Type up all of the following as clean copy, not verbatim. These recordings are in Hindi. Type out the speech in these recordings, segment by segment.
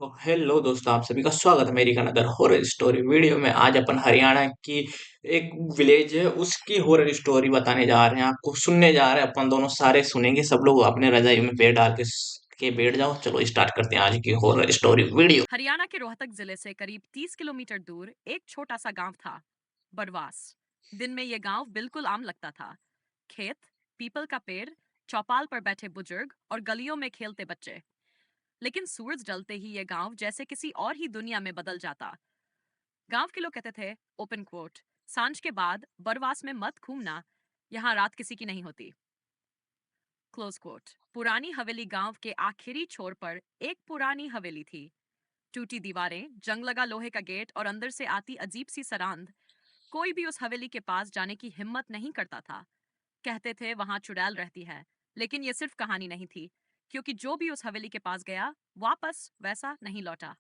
तो हेलो दोस्तों, आप सभी का स्वागत है मेरी अनदर हॉरर स्टोरी वीडियो में। आज अपन हरियाणा की एक विलेज है उसकी हॉरर स्टोरी बताने जा रहे हैं, आपको सुनने जा रहे हैं। अपन दोनों सारे सुनेंगे, सब लोग अपने रजाई में पैर डाल के बैठ जाओ। चलो स्टार्ट करते हैं आज की हॉरर स्टोरी वीडियो। हरियाणा के रोहतक जिले से करीब 30 किलोमीटर दूर एक छोटा सा गांव था, बरवास। दिन में यह गांव बिल्कुल आम लगता था। खेत, पीपल का पेड़, चौपाल पर बैठे बुजुर्ग और गलियों में खेलते बच्चे। लेकिन सूरज ढलते ही यह गांव जैसे किसी और ही दुनिया में बदल जाता। गांव के लोग कहते थे, ओपन कोट, सांझ के बाद बरवास में मत घूमना, यहाँ रात किसी की नहीं होती। Close quote. पुरानी हवेली गांव के आखिरी छोर पर एक पुरानी हवेली थी। टूटी दीवारें, जंग लगा लोहे का गेट और अंदर से आती अजीब सी सरांद। कोई भी उस हवेली के पास जाने की हिम्मत नहीं करता था। कहते थे वहां चुड़ैल रहती है, लेकिन यह सिर्फ कहानी नहीं थी, क्योंकि जो भी उस हवेली के पास गया वापस वैसा नहीं लौटा।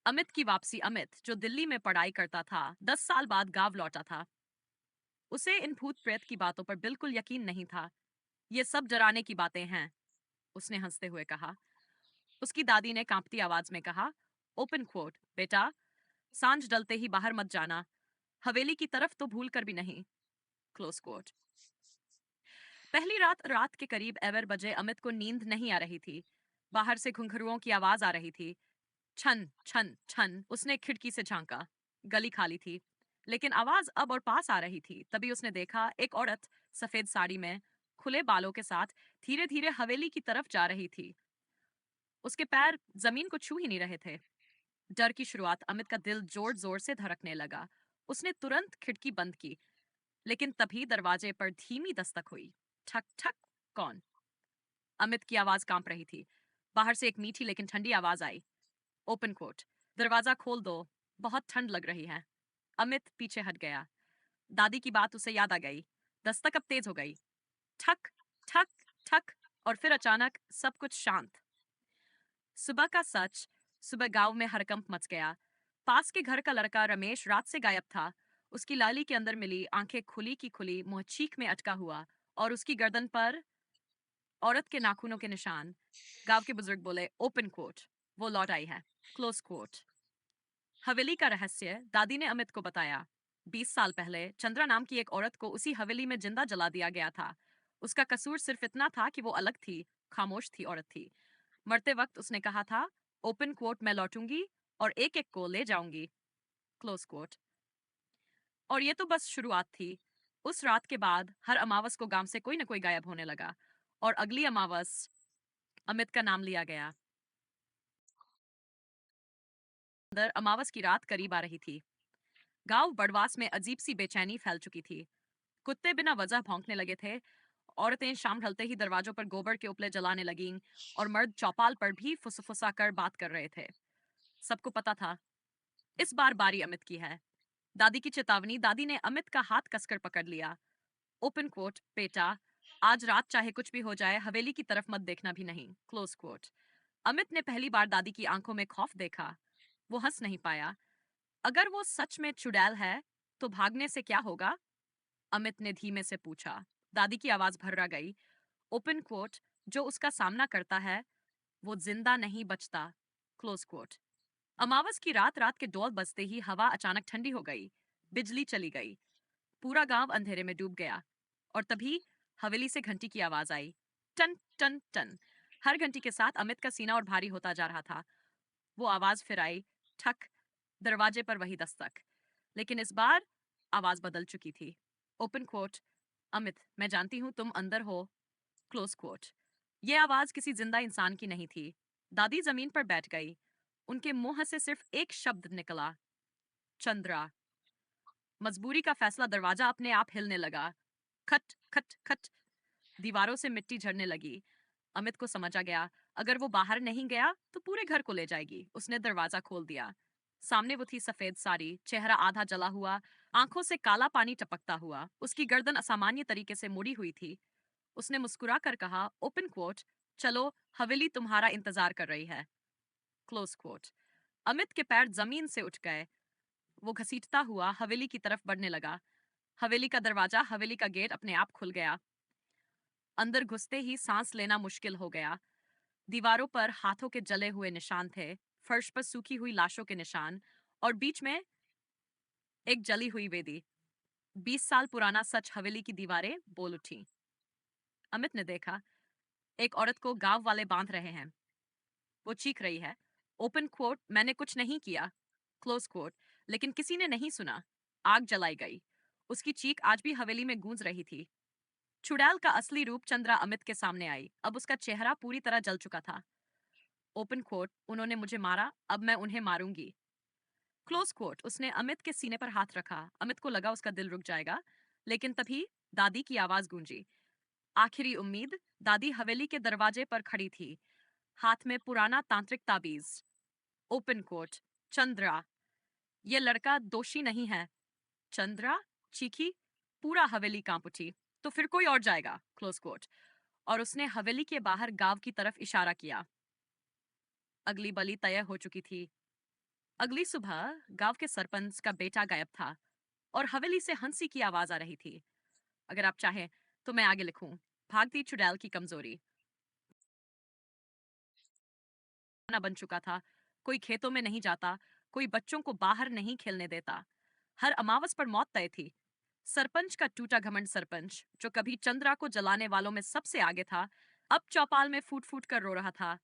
अमित की वापसी। अमित, जो दिल्ली में पढ़ाई करता था, 10 साल बाद गांव लौटा था। उसे इन भूत प्रेत की बातों पर बिल्कुल यकीन नहीं था। ये सब डराने की बातें हैं, उसने हंसते हुए कहा। उसकी दादी ने कांपती आवाज में कहा, ओपन कोट बेटा, सांझ डलते ही बाहर मत जाना, हवेली की तरफ तो भूल कर भी नहीं। Close quote. पहली रात रात के करीब 11 बजे अमित को नींद नहीं आ रही थी। बाहर से घुंघरुओं की आवाज आ रही थी। छन छन छन। उसने खिड़की से झांका। गली खाली थी, लेकिन आवाज अब और पास आ रही थी। तभी उसने देखा एक औरत सफेद साड़ी में, खुले बालों के साथ धीरे धीरे हवेली की तरफ जा रही थी। उसके पैर जमीन को छू ही नहीं रहे थे। डर की शुरुआत। अमित का दिल जोर जोर से धड़कने लगा। उसने तुरंत खिड़की बंद की, लेकिन तभी दरवाजे पर धीमी दस्तक हुई। ठक ठक। कौन? अमित की आवाज कांप रही थी। बाहर से एक मीठी लेकिन ठंडी आवाज आई, ओपन कोट, दरवाजा खोल दो, बहुत ठंड लग रही है। अमित पीछे हट गया। दादी की बात उसे याद आ गई। दस्तक अब तेज हो गई। ठक ठक ठक। और फिर अचानक सब कुछ शांत। सुबह का सच। सुबह गांव में हड़कंप मच गया। पास के घर का लड़का रमेश रात से गायब था। उसकी लाली के अंदर मिली आंखें खुली की खुली, मुंह चीख में अटका हुआ, और उसकी गर्दन पर औरत के नाखूनों के निशान। गांव के बुजुर्ग बोले, ओपन कोट, वो लौट आई है। Close quote. हवेली का रहस्य दादी ने अमित को बताया। 20 साल पहले चंद्रा नाम की एक औरत को उसी हवेली में जिंदा जला दिया गया था। उसका कसूर सिर्फ इतना था कि वो अलग थी, खामोश थी, औरत थी। मरते वक्त उसने कहा था, ओपन कोट, मैं लौटूंगी और एक एक को ले जाऊंगी। Close quote. और ये तो बस शुरुआत थी। उस रात के बाद हर अमावस को गांव से कोई न कोई गायब होने लगा, और अगली अमावस अमित का नाम लिया गया। अंदर अमावस की रात करीब आ रही थी। गांव बड़वास में अजीब सी बेचैनी फैल चुकी थी। कुत्ते बिना वजह भौंकने लगे थे। औरतें शाम ढलते ही दरवाजों पर गोबर के उपले जलाने लगीं, और मर्द चौपाल पर भी फुसफुसा कर बात कर रहे थे। सबको पता था, इस बार बारी अमित की है। दादी की चेतावनी। दादी ने अमित का हाथ कसकर पकड़ लिया। ओपन कोट बेटा, आज रात चाहे कुछ भी हो जाए, हवेली की तरफ मत देखना भी नहीं। Close coat. अमित ने पहली बार दादी की आंखों में खौफ देखा। वो हंस नहीं पाया। अगर वो सच में चुड़ैल है, तो भागने से क्या होगा? अमित ने धीमे से पूछा। दादी की आवाज भर्रा गई। ओपन कोट, जो उसका सामना करता है वो जिंदा नहीं बचता। Close quote. अमावस की रात रात के डोल बजते ही हवा अचानक ठंडी हो गई। बिजली चली गई। पूरा गांव अंधेरे में डूब गया। और तभी हवेली से घंटी की आवाज आई। टन टन टन। हर घंटी के साथ अमित का सीना और भारी होता जा रहा था। वो आवाज फिर आई। ठक। दरवाजे पर वही दस्तक, लेकिन इस बार आवाज बदल चुकी थी। ओपन कोट, अमित, मैं जानती हूं तुम अंदर हो। Close quote. यह आवाज किसी जिंदा इंसान की नहीं थी। दादी जमीन पर बैठ गई। उनके मुंह से सिर्फ एक शब्द निकला, चंद्रा। मजबूरी का फैसला। दरवाजा अपने आप हिलने लगा। खट खट खट। दीवारों से मिट्टी झड़ने लगी। अमित को समझ आ गया, अगर वो बाहर नहीं गया तो पूरे घर को ले जाएगी। उसने दरवाजा खोल दिया। सामने वो थी, सफेद साड़ी, चेहरा आधा जला हुआ, आंखों से काला पानी टपकता हुआ। उसकी गर्दन असामान्य तरीके से मुड़ी हुई थी। उसने मुस्कुरा कर कहा, ओपन कोट, चलो, हवेली तुम्हारा इंतजार कर रही है। Close coat. अमित के पैर जमीन से उठ गए। वो घसीटता हुआ हवेली की तरफ बढ़ने लगा। हवेली का दरवाजा, हवेली का गेट अपने आप खुल गया। अंदर घुसते ही सांस लेना मुश्किल हो गया। दीवारों पर हाथों के जले हुए निशान थे, फर्श पर सूखी हुई लाशों के निशान, और बीच में एक जली हुई वेदी। 20 साल पुराना सच हवेली की दीवारें बोल उठी। अमित ने देखा, एक औरत को गांव वाले बांध रहे हैं। वो चीख रही है, ओपन कोट, मैंने कुछ नहीं किया, क्लोज कोट, लेकिन किसी ने नहीं सुना। आग जलाई गई। उसकी चीख आज भी हवेली में गूंज रही थी। चुड़ैल का असली रूप चंद्रा अमित के सामने आई। अब उसका चेहरा पूरी तरह जल चुका था। ओपन कोट, उन्होंने मुझे मारा, अब मैं उन्हें मारूंगी। क्लोज कोट, उसने अमित के सीने पर हाथ रखा। अमित को लगा उसका दिल रुक जाएगा, लेकिन तभी दादी की आवाज गूंजी। आखिरी उम्मीद। दादी हवेली के दरवाजे पर खड़ी थी, हाथ में पुराना तांत्रिक ताबीज। ओपन कोट, चंद्रा, ये लड़का दोषी नहीं है। चंद्रा चीखी। पूरा हवेली कांप उठी। तो फिर कोई और जाएगा, क्लोज कोट, और उसने हवेली के बाहर गांव की तरफ इशारा किया। अगली बलि तय हो चुकी थी। अगली सुबह गांव के सरपंच का बेटा गायब था और हवेली से हंसी की आवाज आ रही थी। अगर आप चाहें तो मैं आगे लिखूं। भागती चुड़ैल की कमजोरी। ना बन चुका था। कोई खेतों में नहीं जाता, कोई बच्चों को बाहर नहीं खेलने देता। हर अमावस पर मौत तय थी। सरपंच का टूटा घमंड सरपंच, जो कभी चंद्रा को जलाने वालों में सबसे आगे था, अब चौपाल में फूट फूट कर रो रहा था।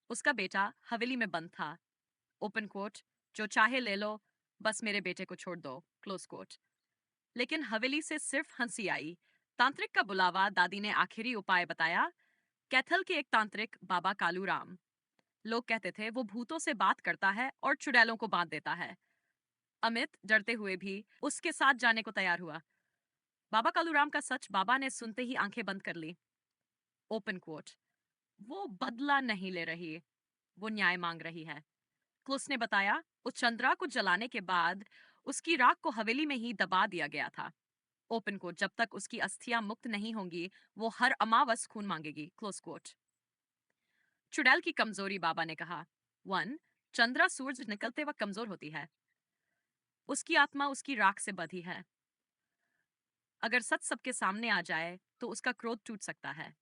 उसका बेटा हवेली में बंद था। ओपन कोट, जो चाहे ले लो, बस मेरे बेटे को छोड़ दो, क्लोज कोट। लेकिन हवेली से सिर्फ हंसी आई। तांत्रिक का बुलावा। दादी ने आखिरी उपाय बताया। कैथल के एक तांत्रिक, बाबा कालूराम। लोग कहते थे वो भूतों से बात करता है और चुड़ैलों को बांध देता है। अमित डरते हुए भी उसके साथ जाने को तैयार हुआ। बाबा कालूराम का सच बाबा ने सुनते ही आंखें बंद कर ली। ओपन कोट, वो बदला नहीं ले रही, वो न्याय मांग रही है। क्लुस ने बताया, उस चंद्रा को जलाने के बाद उसकी राख को हवेली में ही दबा दिया गया था। ओपन कोट, जब तक उसकी अस्थियां मुक्त नहीं होंगी, वो हर अमावस खून मांगेगी, क्लोज कोट। चुड़ैल की कमजोरी। बाबा ने कहा, 1, चंद्रा सूरज निकलते वक्त कमजोर होती है। उसकी आत्मा उसकी राख से बधी है। अगर सच सबके सामने आ जाए तो उसका क्रोध टूट सकता है।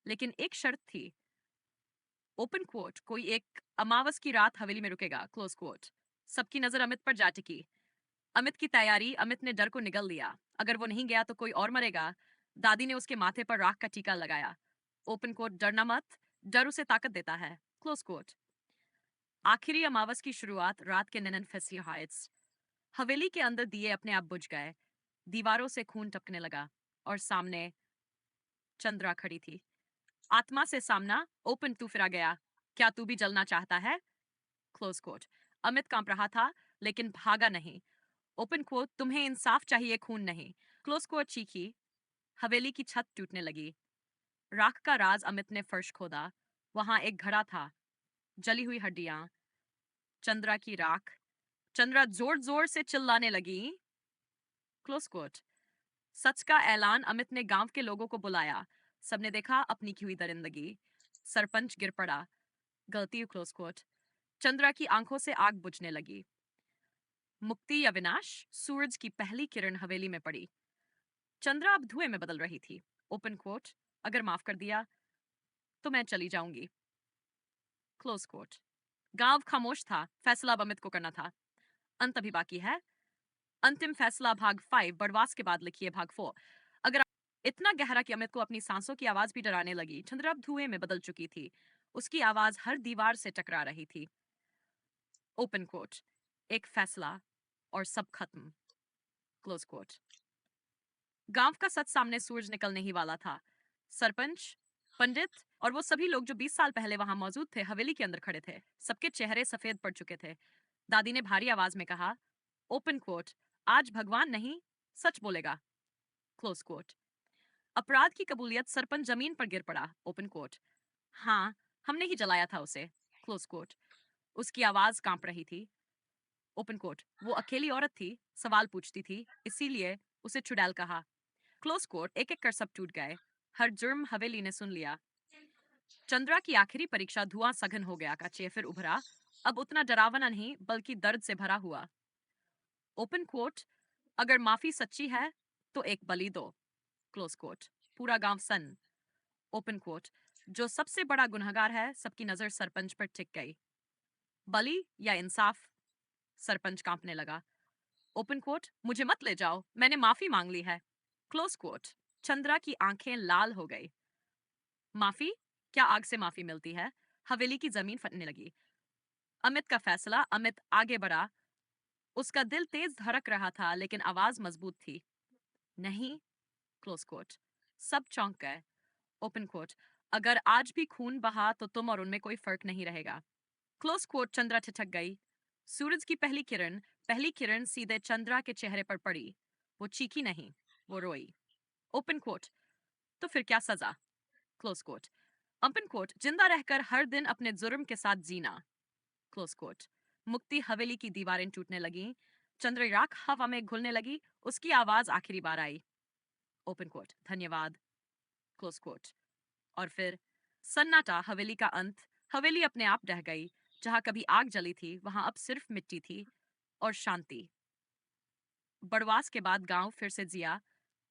लेकिन एक शर्त थी। ओपन कोट, कोई एक अमावस की रात हवेली में रुकेगा, क्लोज कोट। सबकी नजर अमित पर जा टिकी। अमित की तैयारी। अमित ने डर को निगल लिया। अगर वो नहीं गया तो कोई और मरेगा। दादी ने उसके माथे पर राख का टीका लगाया। ओपन कोट, डरना मत, डर उसे ताकत देता है, क्लोज कोट। आखिरी अमावस की शुरुआत। रात के नैनन फेसी हाइट्स। हवेली के अंदर दिए अपने आप बुझ गए। दीवारों से खून टपकने लगा और सामने चंद्रा खड़ी थी। आत्मा से सामना। ओपन, तू फिरा गया, क्या तू भी जलना चाहता है, क्लोज कोट। अमित कांप रहा था, लेकिन भागा नहीं। ओपन कोट, तुम्हें इंसाफ चाहिए, खून नहीं, क्लोज कोट चीखी। हवेली की छत टूटने लगी। राख का राज। अमित ने फर्श खोदा। वहां एक घड़ा था, जली हुई हड्डियां, चंद्रा की राख। चंद्रा जोर जोर से चिल्लाने लगी, क्लोज कोट। सच का ऐलान। अमित ने गांव के लोगों को बुलाया। सबने देखा अपनी की हुई दरिंदगी। सरपंच गिर पड़ा, गलती, क्लोज कोट। चंद्रा की आंखों से आग बुझने लगी। मुक्ति या विनाश। सूरज की पहली किरण हवेली में पड़ी। चंद्रा अब धुएं में बदल रही थी। ओपन कोट, अगर माफ कर दिया तो मैं चली जाऊंगी, क्लोज कोट। गांव खामोश था। फैसला अब अमित को करना था। अंत अभी बाकी है। अंतिम फैसला, भाग 5 बड़वास के बाद लिखिए, भाग 4। अगर इतना गहरा कि अमित को अपनी सांसों की आवाज भी डराने लगी। चंद्रा अब धुएं में बदल चुकी थी। उसकी आवाज हर दीवार से टकरा रही थी। ओपन कोट, एक फैसला और सब खत्म, क्लोज कोट। गांव का सच सामने सूरज निकलने ही वाला था। सरपंच, पंडित और वो सभी लोग जो 20 साल पहले वहां मौजूद थे, हवेली के अंदर खड़े थे। सबके चेहरे सफेद पड़ चुके थे। दादी ने भारी आवाज में कहा, ओपन कोट, आज भगवान नहीं, सच बोलेगा, क्लोज कोट। अपराध की कबूलियत। सरपंच जमीन पर गिर पड़ा। ओपन कोट, हाँ, हमने ही जलाया था उसे, क्लोज कोट। उसकी आवाज कांप रही थी। ओपन कोट, वो अकेली औरत थी, सवाल पूछती थी, इसीलिए उसे चुड़ैल कहा। क्लोज कोट, एक एक कर सब टूट गए। हर जुर्म हवेली ने सुन लिया। चंद्रा की आखिरी परीक्षा। धुआं सघन हो गया का चेफिर उभरा, अब उतना डरावना नहीं बल्कि दर्द से भरा हुआ। ओपन कोट, अगर माफी सच्ची है तो एक बलि दो, क्लोज कोट। पूरा गांव सन। ओपन कोट, जो सबसे बड़ा गुनहगार है, सबकी नजर सरपंच पर टिक गई। बलि या इंसाफ? सरपंच कांपने लगा। ओपन कोट, मुझे मत ले जाओ, मैंने माफी मांग ली है। Close coat. चंद्रा की आंखें लाल हो गई। माफी? क्या आग से माफी मिलती है? हवेली की जमीन फटने लगी। अमित का फैसला। अमित आगे बढ़ा। उसका दिल तेज धड़क रहा था, लेकिन आवाज मजबूत थी। नहीं। Close quote. सब चौंक गए। Open quote. अगर आज भी खून बहा तो तुम और उनमें कोई फर्क नहीं रहेगा। Close coat. चंद्रा ठिठक गई। सूरज की पहली किरण सीधे चंद्रा के चेहरे पर पड़ी। वो चीखी नहीं, वो रोई। Open quote. तो फिर क्या सजा? Close quote. Open quote. जिंदा रहकर हर दिन अपने जुर्म के साथ जीना। Close coat. मुक्ति। हवेली की दीवारें टूटने लगीं। चंद्र राख हवा में घुलने लगी। उसकी आवाज आखिरी बार आई। Open quote. धन्यवाद। Close quote. और फिर सन्नाटा। हवेली का अंत। हवेली अपने आप ढह गई। जहां कभी आग जली थी, वहां अब सिर्फ मिट्टी थी और शांति। बड़वास के बाद गांव फिर से जिया,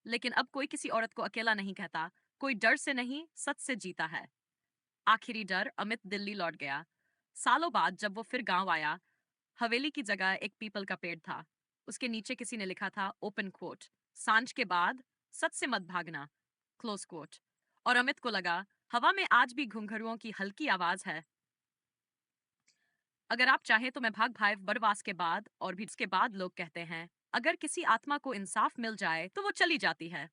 लेकिन अब कोई किसी औरत को अकेला नहीं कहता। कोई डर से नहीं, सच से जीता है। आखिरी डर। अमित दिल्ली लौट गया। सालों बाद जब वो फिर गांव आया, हवेली की जगह एक पीपल का पेड़ था। उसके नीचे किसी ने लिखा था, ओपन कोट, सांझ के बाद सच से मत भागना। Close quote. और अमित को लगा, हवा में आज भी घुंघरुओं की हल्की आवाज है। अगर आप चाहें तो मैं भाग भाई बरवास के बाद और भी इसके बाद लोग कहते हैं, अगर किसी आत्मा को इंसाफ मिल जाए तो वो चली जाती है।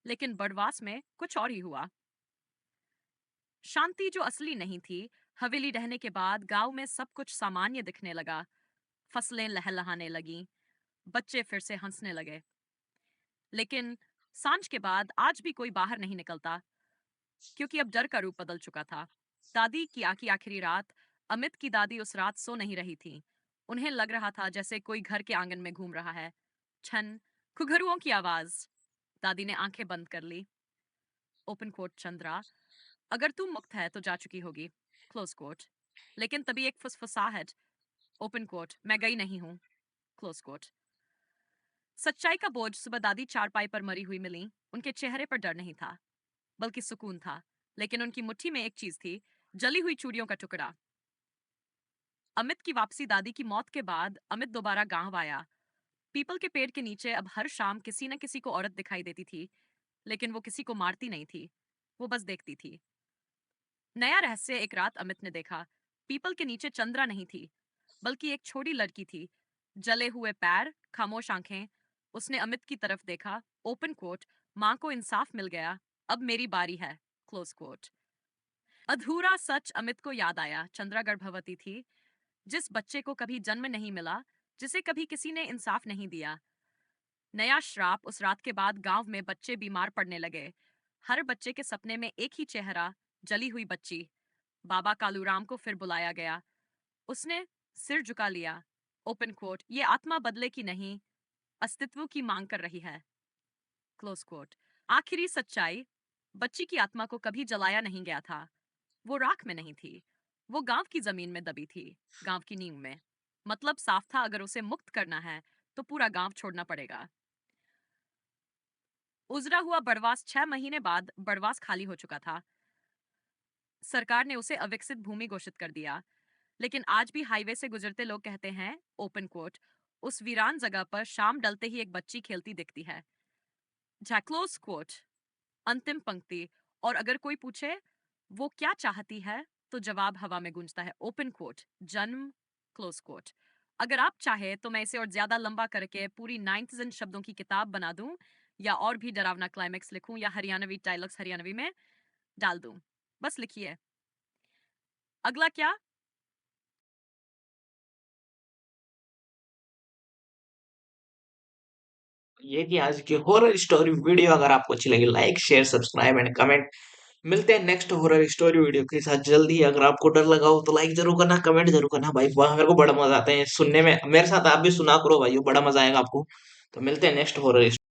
लेकिन बड़वास में कुछ और ही हुआ। शांति जो असली नहीं थी। हवेली रहने के बाद गांव में सब कुछ सामान्य दिखने लगा। फसलें लहलहाने लगीं। बच्चे फिर से हंसने लगे। लेकिन सांझ के बाद आज भी कोई बाहर नहीं निकलता, क्योंकि अब डर का रूप बदल चुका था। दादी की आखिरी रात। अमित की दादी उस रात सो नहीं रही थी। उन्हें लग रहा था जैसे कोई घर के आंगन में घूम रहा है। छन, घुघरुओं की आवाज। दादी ने आंखें बंद कर ली। Open coat. चंद्रा, अगर तू मुक्त है तो जा चुकी होगी। Close quote. लेकिन तभी एक फुसफुसाहट। Open coat. मैं गई नहीं हूं। Close quote. सच्चाई का बोझ। सुबह दादी चारपाई पर मरी हुई मिली। उनके चेहरे पर डर नहीं था, बल्कि सुकून था। लेकिन उनकी मुट्ठी में एक चीज थी, जली हुई चूड़ियों का टुकड़ा। अमित की वापसी। दादी की मौत के बाद अमित दोबारा गांव आया। पीपल के पेड़ के नीचे अब हर शाम किसी न किसी को औरत दिखाई देती थी, लेकिन वो किसी को मारती नहीं थी, वो बस देखती थी। नया रहस्य। एक रात अमित ने देखा, पीपल के नीचे चंद्रा नहीं थी, बल्कि एक छोटी लड़की थी। जले हुए पैर, खामोश आंखें। उसने अमित की तरफ देखा। Open quote. मां को इंसाफ मिल गया, अब मेरी बारी है। Close quote. अधूरा सच। अमित को याद आया, चंद्रा गर्भवती थी, जिस बच्चे को कभी जन्म नहीं मिला, जिसे कभी किसी ने इंसाफ नहीं दिया। नया श्राप। उस रात के बाद गांव में बच्चे बीमार पड़ने लगे। हर बच्चे के सपने में एक ही चेहरा, जली हुई बच्ची। बाबा कालूराम को फिर बुलाया गया। उसने सिर झुका लिया। Open quote. ये आत्मा बदले की नहीं, अस्तित्व की मांग कर रही है। Close quote. आखिरी सच्चाई। बच्ची की आत्मा को कभी जलाया नहीं गया था। वो राख में नहीं थी, वो गांव की जमीन में दबी थी, गांव की नींव में। मतलब साफ था, अगर उसे मुक्त करना है तो पूरा गांव छोड़ना पड़ेगा। उजरा हुआ बड़वास। 6 महीने बाद बड़वास खाली हो चुका था। सरकार ने उसे अविकसित भूमि घोषित कर दिया। लेकिन आज भी हाईवे से गुजरते लोग कहते हैं, ओपन कोट, उस वीरान जगह पर शाम डलते ही एक बच्ची खेलती दिखती है। जैक्लोज कोट। अंतिम पंक्ति। और अगर कोई पूछे वो क्या चाहती है, तो जवाब हवा में गूंजता है। Open quote. जन्म। Close quote. अगर आप चाहे तो मैं इसे और ज्यादा लंबा करके पूरी 9,000 शब्दों की किताब बना दूं, या और भी डरावना क्लाइमेक्स लिखूं, या हरियाणवी डायलॉग्स हरियाणवी में डाल दूं। बस लिखिए। अगला क्या? ये थी आज की हॉरर स्टोरी वीडियो। अगर आपको अच्छी लगी, like share subscribe and comment. मिलते हैं नेक्स्ट हॉरर स्टोरी वीडियो के साथ जल्दी। अगर आपको डर लगा हो तो लाइक जरूर करना, कमेंट जरूर करना भाई, वहाँ मेरे को बड़ा मजा आता है सुनने में। मेरे साथ आप भी सुना करो भाई, बड़ा मजा आएगा आपको। तो मिलते हैं नेक्स्ट हॉरर